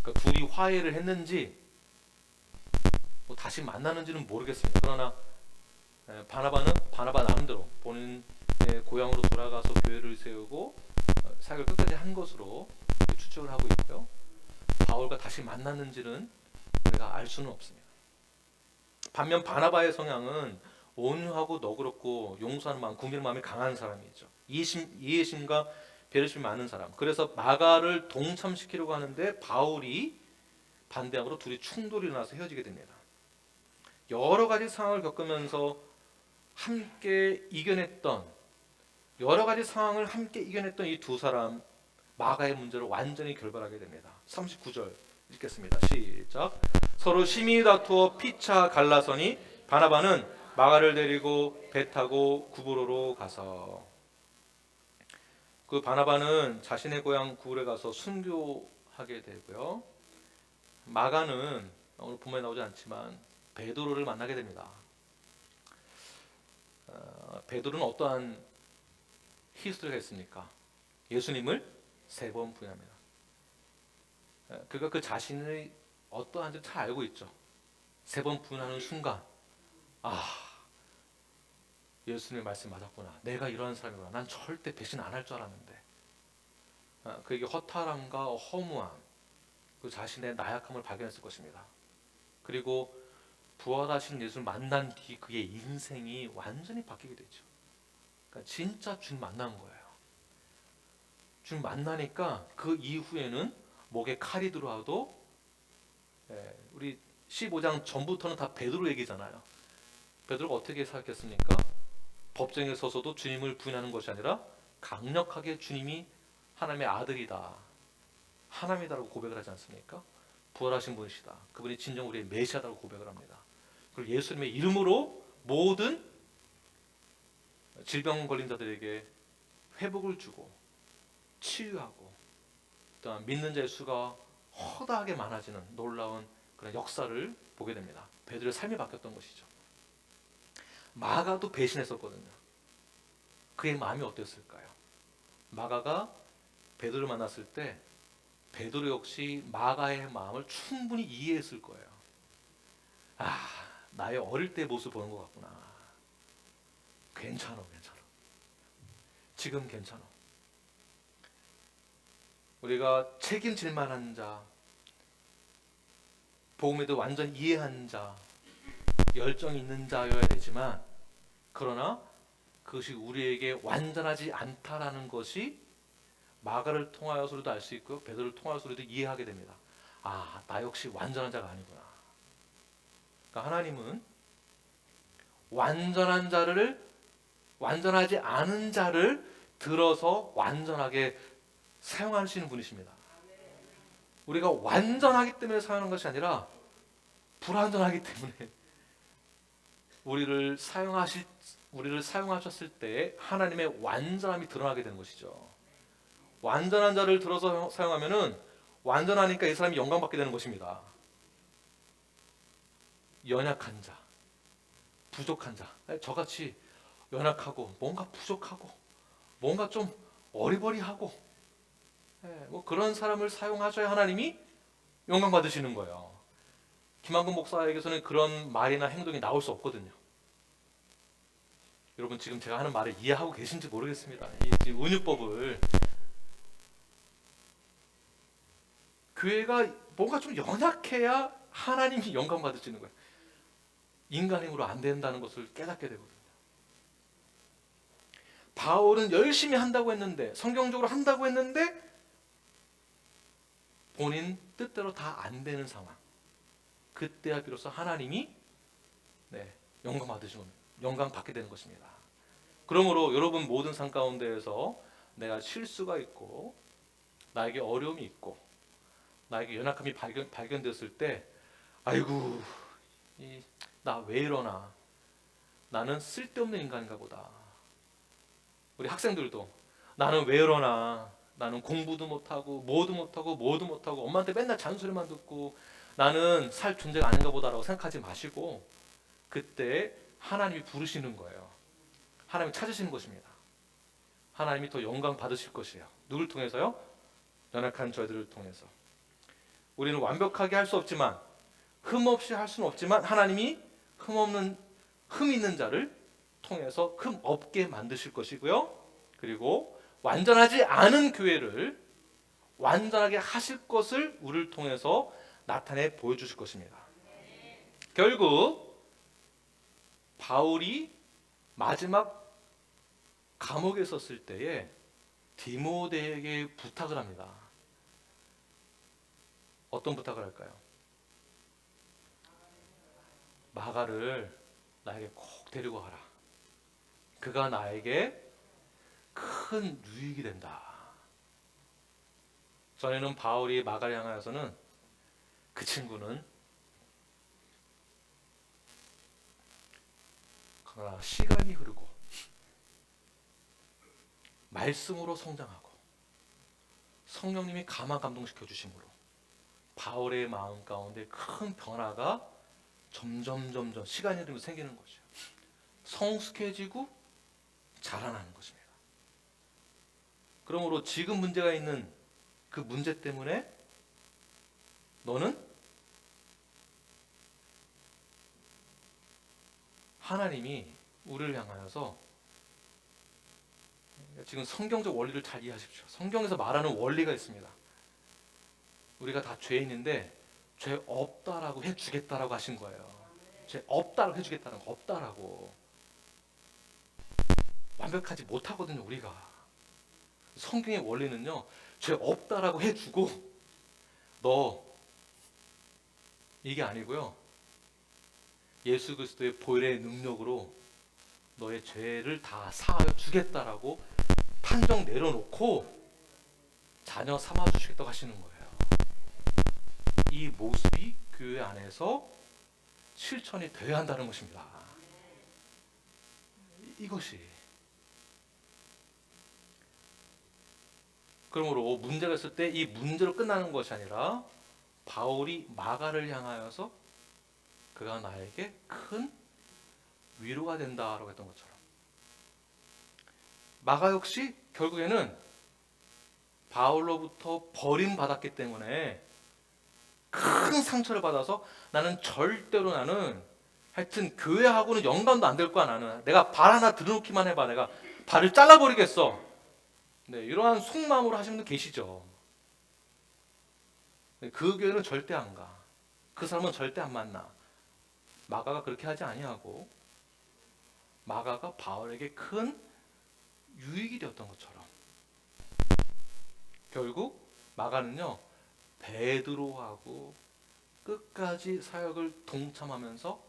그러니까 둘이 화해를 했는지 뭐 다시 만나는지는 모르겠습니다. 그러나 바나바는 바나바 나름대로 본인의 고향으로 돌아가서 교회를 세우고 사역을 끝까지 한 것으로 추측을 하고 있고요. 바울과 다시 만났는지는 우리가 알 수는 없습니다. 반면 바나바의 성향은 온유하고 너그럽고 용서하는 마음, 궁기는 마음이 강한 사람이죠. 이해심과 배려심이 많은 사람. 그래서 마가를 동참시키려고 하는데 바울이 반대함으로 둘이 충돌이 일어나서 헤어지게 됩니다. 여러 가지 상황을 겪으면서 함께 이겨냈던 여러 가지 상황을 함께 이겨냈던 이 두 사람 마가의 문제로 완전히 결별하게 됩니다. 39절 읽겠습니다. 시작. 서로 심히 다투어 피차 갈라서니 바나바는 마가를 데리고 배 타고 구브로로 가서. 그 바나바는 자신의 고향 구브로에 가서 순교하게 되고요. 마가는 오늘 본문에 나오지 않지만 베드로를 만나게 됩니다. 베드로는 어떠한 히스토리가 있습니까? 예수님을 3번 부인합니다. 그가 그 자신의 어떠한지 잘 알고 있죠. 3번 부인하는 순간, 아, 예수님의 말씀 맞았구나. 내가 이런 사람이구나. 난 절대 배신 안 할 줄 알았는데. 그에게 허탈함과 허무함, 그 자신의 나약함을 발견했을 것입니다. 그리고 부활하신 예수를 만난 뒤 그의 인생이 완전히 바뀌게 되죠. 그러니까 진짜 주님 만난 거예요. 주님 만나니까 그 이후에는 목에 칼이 들어와도, 우리 15장 전부터는 다 베드로 얘기잖아요. 베드로가 어떻게 생각했습니까? 법정에 서서도 주님을 부인하는 것이 아니라 강력하게 주님이 하나님의 아들이다, 하나님이다라고 고백을 하지 않습니까? 부활하신 분이시다, 그분이 진정 우리의 메시아다라고 고백을 합니다. 그리고 예수님의 이름으로 모든 질병 걸린 자들에게 회복을 주고 치유하고, 또한 믿는 자의 수가 허다하게 많아지는 놀라운 그런 역사를 보게 됩니다. 베드로의 삶이 바뀌었던 것이죠. 마가도 배신했었거든요. 그의 마음이 어땠을까요? 마가가 베드로를 만났을 때 베드로 역시 마가의 마음을 충분히 이해했을 거예요. 아, 나의 어릴 때 모습 보는 것 같구나. 괜찮아. 지금 괜찮아. 우리가 책임질 만한 자, 복음에도 완전 이해한 자, 열정이 있는 자여야 되지만, 그러나 그것이 우리에게 완전하지 않다라는 것이 마가를 통하여서도 알 수 있고 베드로를 통하여서도 이해하게 됩니다. 아, 나 역시 완전한 자가 아니구나. 그러니까 하나님은 완전한 자를, 완전하지 않은 자를 들어서 완전하게 사용하시는 분이십니다. 우리가 완전하기 때문에 사용하는 것이 아니라 불완전하기 때문에 우리를 사용하셨을 때 하나님의 완전함이 드러나게 되는 것이죠. 완전한 자를 들어서 사용하면은 완전하니까 이 사람이 영광받게 되는 것입니다. 연약한 자, 부족한 자, 저같이 연약하고 뭔가 부족하고 뭔가 좀 어리버리하고, 뭐 그런 사람을 사용하셔야 하나님이 영광 받으시는 거예요. 김한근 목사에게서는 그런 말이나 행동이 나올 수 없거든요. 여러분 지금 제가 하는 말을 이해하고 계신지 모르겠습니다. 이 은유법을, 교회가 뭔가 좀 연약해야 하나님이 영광 받으시는 거예요. 인간 힘으로 안 된다는 것을 깨닫게 되거든요. 바울은 열심히 한다고 했는데, 성경적으로 한다고 했는데 본인 뜻대로 다 안 되는 상황. 그때야 비로소 하나님이 영광 받으시는, 영광 받게 되는 것입니다. 그러므로 여러분 모든 삶 가운데에서 내가 실수가 있고 나에게 어려움이 있고 나에게 연약함이 발견됐을 때, 아이고, 나 왜 이러나, 나는 쓸데없는 인간인가 보다. 우리 학생들도 나는 왜 이러나, 나는 공부도 못하고 뭐도 못하고 엄마한테 맨날 잔소리만 듣고 나는 살 존재가 아닌가 보다라고 생각하지 마시고, 그때 하나님이 부르시는 거예요. 하나님이 찾으시는 것입니다. 하나님이 더 영광 받으실 것이에요. 누굴 통해서요? 연약한 저희들을 통해서. 우리는 완벽하게 할 수 없지만, 흠 없이 할 수는 없지만, 하나님이 흠 있는 자를 통해서 흠 없게 만드실 것이고요. 그리고 완전하지 않은 교회를 완전하게 하실 것을 우리를 통해서 나타내 보여주실 것입니다. 결국 바울이 마지막 감옥에 있었을 때에 디모데에게 부탁을 합니다. 어떤 부탁을 할까요? 마가를 나에게 꼭 데리고 가라. 그가 나에게 큰 유익이 된다. 전에는 바울이 마가를 향하여서는 그 친구는, 그러나 시간이 흐르고 말씀으로 성장하고 성령님이 감동시켜 주심으로 바울의 마음 가운데 큰 변화가 점점 시간이 흐르면서 생기는 거죠. 성숙해지고 자라나는 것입니다. 그러므로 지금 문제가 있는 그 문제 때문에 너는 하나님이 우리를 향하여서, 지금 성경적 원리를 잘 이해하십시오. 성경에서 말하는 원리가 있습니다. 우리가 다 죄인인데 죄 없다라고 해주겠다라고 하신 거예요. 죄 없다라고 해주겠다는 거, 없다라고. 완벽하지 못하거든요, 우리가. 성경의 원리는요, 죄 없다라고 해주고 너, 이게 아니고요, 예수 그리스도의 보혈의 능력으로 너의 죄를 다 사하여 주겠다라고 판정 내려놓고 자녀 삼아 주시겠다고 하시는 거예요. 이 모습이 교회 안에서 실천이 되어야 한다는 것입니다. 이것이. 그러므로 문제가 있을 때 이 문제로 끝나는 것이 아니라 바울이 마가를 향하여서 그가 나에게 큰 위로가 된다라고 했던 것처럼, 마가 역시 결국에는 바울로부터 버림받았기 때문에 큰 상처를 받아서 나는 절대로, 나는 하여튼 교회하고는 연관도 안 될 거야. 나는 내가 발 하나 들어놓기만 해봐, 내가 발을 잘라버리겠어. 네, 이러한 속마음으로 하시는 분 계시죠. 네, 그 교회는 절대 안 가. 그 사람은 절대 안 만나. 마가가 그렇게 하지 아니하고 마가가 바울에게 큰 유익이 되었던 것처럼 결국 마가는요, 베드로하고 끝까지 사역을 동참하면서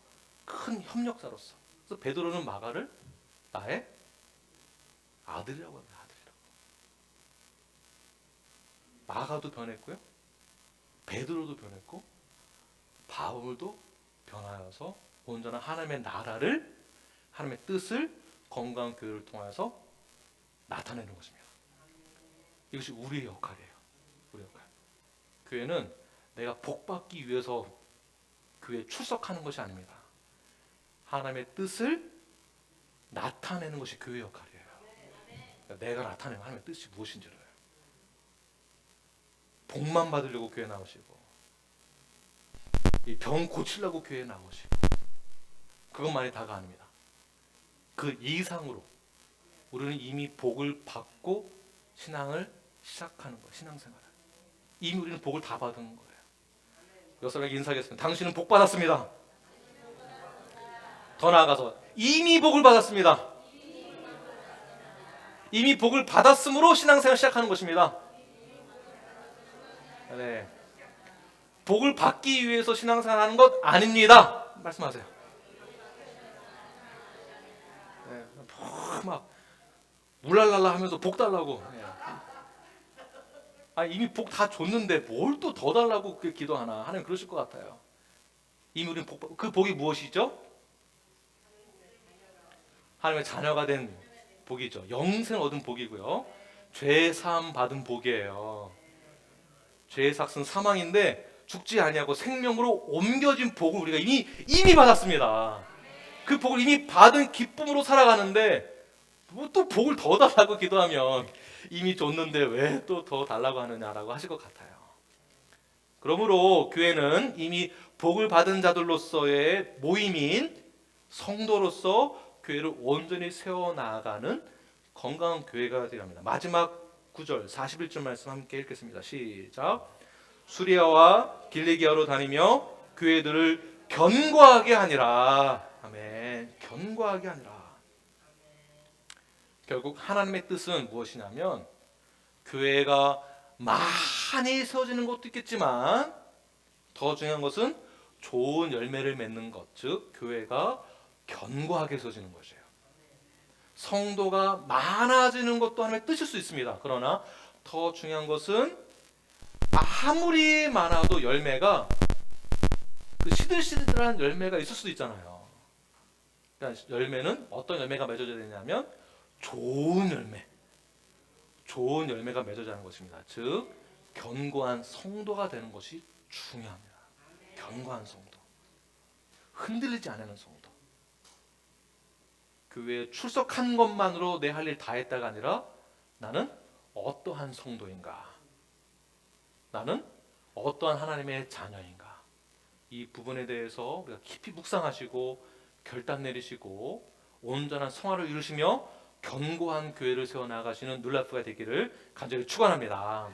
큰 협력자로서, 그래서 베드로는 마가를 나의 아들이라고 합니다. 아들이라고. 마가도 변했고요, 베드로도 변했고, 바울도 변하여서 온전한 하나님의 나라를, 하나님의 뜻을 건강한 교회를 통해서 나타내는 것입니다. 이것이 우리의 역할이에요. 우리 역할. 교회는 내가 복받기 위해서 교회에 출석하는 것이 아닙니다. 하나님의 뜻을 나타내는 것이 교회의 역할이에요. 그러니까 내가 나타내는 하나님의 뜻이 무엇인지를. 복만 받으려고 교회 나오시고, 이 병 고치려고 교회에 나오시고, 그것만이 다가 아닙니다. 그 이상으로 우리는 이미 복을 받고 신앙을 시작하는 거예요. 신앙생활을. 이미 우리는 복을 다 받은 거예요. 여러분에게 인사하겠습니다. 당신은 복 받았습니다. 더 나아가서 이미 복을 받았습니다. 이미 복을 받았으므로 신앙생활을 시작하는 것입니다. 네. 복을 받기 위해서 신앙생활 하는 것 아닙니다. 말씀하세요. 네. 막 물랄랄라 하면서 복 달라고. 네. 이미 복 다 줬는데 뭘 또 더 달라고 그렇게 기도하나. 하나님 그러실 것 같아요. 이미 우리는 그 복이 무엇이죠? 하나님의 자녀가 된 복이죠. 영생 얻은 복이고요. 죄 사함 받은 복이에요. 죄의 삭은 사망인데 죽지 아니하고 생명으로 옮겨진 복을 우리가 이미 받았습니다. 그 복을 이미 받은 기쁨으로 살아가는데 뭐 또 복을 더 달라고 기도하면 이미 줬는데 왜 또 더 달라고 하느냐라고 하실 것 같아요. 그러므로 교회는 이미 복을 받은 자들로서의 모임인 성도로서 교회를 온전히 세워나가는 건강한 교회가 되어야 합니다. 마지막 9절 41절 말씀 함께 읽겠습니다. 시작. 수리아와 길리기아로 다니며 교회들을 견고하게 하니라. 아멘. 견고하게 하니라. 결국 하나님의 뜻은 무엇이냐면, 교회가 많이 세워지는 것도 있겠지만 더 중요한 것은 좋은 열매를 맺는 것, 즉 교회가 견고하게 세워지는 것이에요. 성도가 많아지는 것도 하나님의 뜻일 수 있습니다. 그러나 더 중요한 것은 아무리 많아도 열매가, 그 시들시들한 열매가 있을 수도 있잖아요. 그러니까 열매는 어떤 열매가 맺어져야 되냐면 좋은 열매, 좋은 열매가 맺어지는 것입니다. 즉 견고한 성도가 되는 것이 중요합니다. 견고한 성도, 흔들리지 않는 성도. 교회에 출석한 것만으로 내 할 일 다 했다가 아니라 나는 어떠한 성도인가, 나는 어떠한 하나님의 자녀인가, 이 부분에 대해서 우리가 깊이 묵상하시고 결단 내리시고 온전한 성화를 이루시며 견고한 교회를 세워나가시는 눌라이프가 되기를 간절히 축원합니다.